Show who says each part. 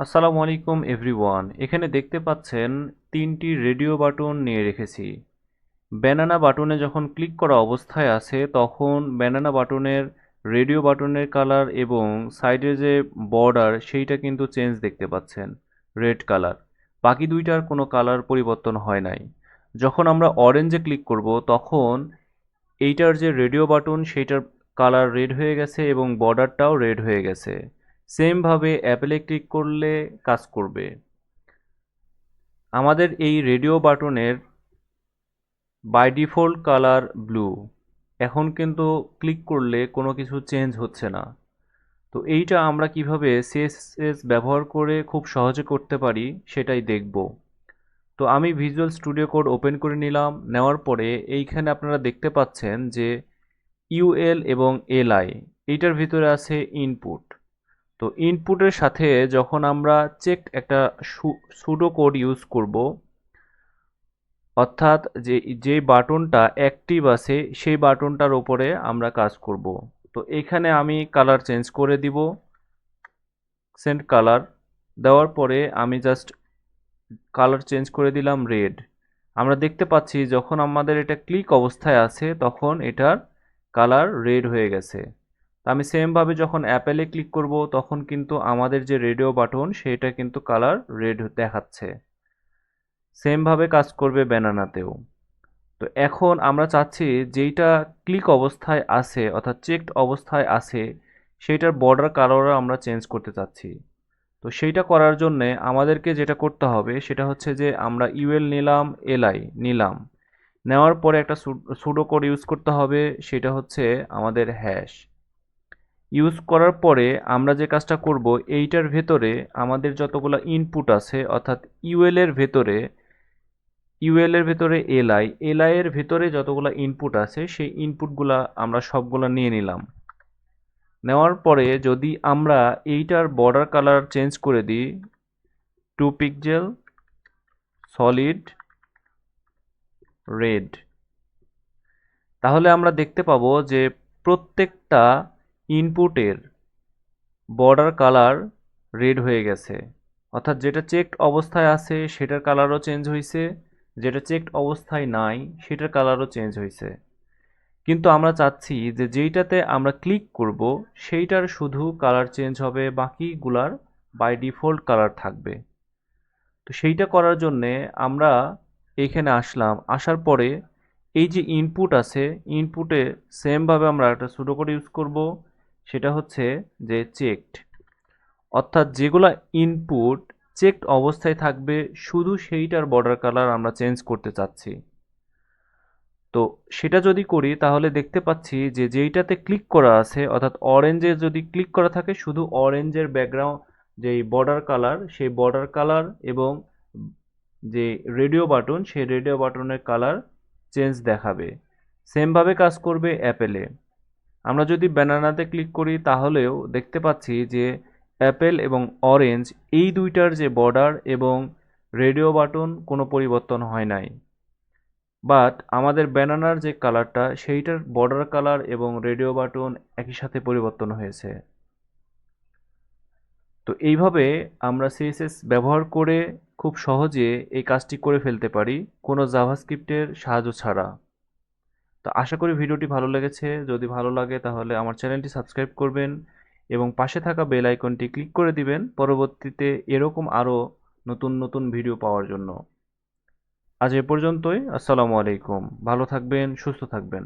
Speaker 1: আসসালামু আলাইকুম এভরিওয়ান। এখানে দেখতে পাচ্ছেন তিনটি রেডিও বাটন নিয়ে রেখেছি। ব্যানানা বাটনে যখন ক্লিক করা অবস্থায় আছে তখন ব্যানানা বাটনের রেডিও বাটনের কালার এবং সাইডে যে বর্ডার সেইটা কিন্তু চেঞ্জ দেখতে পাচ্ছেন, রেড কালার। বাকি দুইটার কোনো কালার পরিবর্তন হয় নাই। যখন আমরা অরেঞ্জে ক্লিক করব তখন এইটার যে রেডিও বাটন সেইটার কালার রেড হয়ে গেছে এবং বর্ডারটাও রেড হয়ে গেছে। সেমভাবে অ্যাপেলে ক্লিক করলে কাজ করবে। আমাদের এই রেডিও বাটনের বাই ডিফল্ট কালার ব্লু। এখন কিন্তু ক্লিক করলে কোনো কিছু চেঞ্জ হচ্ছে না। তো এইটা আমরা কিভাবে সিএসএস ব্যবহার করে খুব সহজে করতে পারি সেটাই দেখব। তো আমি ভিজুয়াল স্টুডিও কোড ওপেন করে নিলাম। নেওয়ার পরে এইখানে আপনারা দেখতে পাচ্ছেন যে ইউএল এবং এলআই এইটার ভিতরে আছে ইনপুট। তো ইনপুটের সাথে যখন আমরা চেক একটা সুডো কোড ইউজ করব, অর্থাৎ যে বাটনটা অ্যাক্টিভ আছে সেই বাটনটার উপরে আমরা কাজ করব। তো এখানে আমি কালার চেঞ্জ করে দিব, সেন্ড কালার দেওয়ার পরে আমি জাস্ট কালার চেঞ্জ করে দিলাম রেড। আমরা দেখতে পাচ্ছি যখন আমাদের এটা ক্লিক অবস্থায় আছে তখন এটার কালার রেড হয়ে গেছে। আমি সেমভাবে যখন অ্যাপেলে ক্লিক করব তখন কিন্তু আমাদের যে রেডিও বাটন সেটা কিন্তু কালার রেড দেখাচ্ছে। সেমভাবে কাজ করবে ব্যানানাতেও। তো এখন আমরা চাচ্ছি যেইটা ক্লিক অবস্থায় আছে অর্থাৎ চেকড অবস্থায় আছে সেইটার বর্ডার কালারও আমরা চেঞ্জ করতে চাচ্ছি। তো সেইটা করার জন্যে আমাদেরকে যেটা করতে হবে সেটা হচ্ছে যে আমরা ইউএল নিলাম, এলআই নিলাম। নেওয়ার পরে একটা সুডো কোড ইউজ করতে হবে, সেটা হচ্ছে আমাদের হ্যাশ। ইউজ করার পরে আমরা যে কাজটা করব এইটার ভেতরে আমাদের যতগুলো ইনপুট আছে অর্থাৎ ইউএল এর ভেতরে এলআই এর ভেতরে যতগুলো ইনপুট আছে সেই ইনপুটগুলা আমরা সবগুলা নিয়ে নিলাম। নেওয়ার পরে যদি আমরা এইটার বর্ডার কালার চেঞ্জ করে দিই 2 পিক্সেল সলিড রেড, তাহলে আমরা দেখতে পাবো যে প্রত্যেকটা ইনপুটের বর্ডার কালার রেড হয়ে গেছে। অর্থাৎ যেটা চেকড অবস্থায় আছে সেটার কালারও চেঞ্জ হয়েছে, যেটা চেকড অবস্থায় নাই সেটার কালারও চেঞ্জ হয়েছে। কিন্তু আমরা চাচ্ছি যে যেইটাতে আমরা ক্লিক করব সেইটার শুধু কালার চেঞ্জ হবে, বাকিগুলার বাই ডিফল্ট কালার থাকবে। তো সেইটা করার জন্যে আমরা এইখানে আসলাম। আসার পরে এই যে ইনপুট আছে ইনপুটে সেমভাবে আমরা একটা সুডো কোড ইউজ করব, সেটা হচ্ছে যে চেকড। অর্থাৎ যেগুলা ইনপুট চেকড অবস্থায় থাকবে শুধু সেইটার বর্ডার কালার আমরা চেঞ্জ করতে চাচ্ছি। তো সেটা যদি করি তাহলে দেখতে পাচ্ছি যে যেইটাতে ক্লিক করা আছে অর্থাৎ অরেঞ্জে যদি ক্লিক করা থাকে শুধু অরেঞ্জের ব্যাকগ্রাউন্ড যেই বর্ডার কালার সেই বর্ডার কালার এবং যে রেডিও বাটন সেই রেডিও বাটনের কালার চেঞ্জ দেখাবে। সেমভাবে কাজ করবে অ্যাপেলে। আমরা যদি ব্যানানাতে ক্লিক করি তাহলেও দেখতে পাচ্ছি যে অ্যাপেল এবং অরেঞ্জ এই দুইটার যে বর্ডার এবং রেডিও বাটন কোনো পরিবর্তন হয় নাই। বাট আমাদের ব্যানানার যে কালারটা সেইটার বর্ডার কালার এবং রেডিও বাটন একই সাথে পরিবর্তন হয়েছে। তো এইভাবে আমরা সিএসএস ব্যবহার করে খুব সহজে এই কাজটি করে ফেলতে পারি কোনো জাভাস্ক্রিপ্টের সাহায্য ছাড়া। তো আশা করি ভিডিওটি ভালো লেগেছে। যদি ভালো লাগে তাহলে আমার চ্যানেলটি সাবস্ক্রাইব করবেন এবং পাশে থাকা বেল আইকনটি ক্লিক করে দিবেন পরবর্তীতে এরকম আরও নতুন নতুন ভিডিও পাওয়ার জন্য। আজ এ পর্যন্তই। আসসালামু আলাইকুম। ভালো থাকবেন, সুস্থ থাকবেন।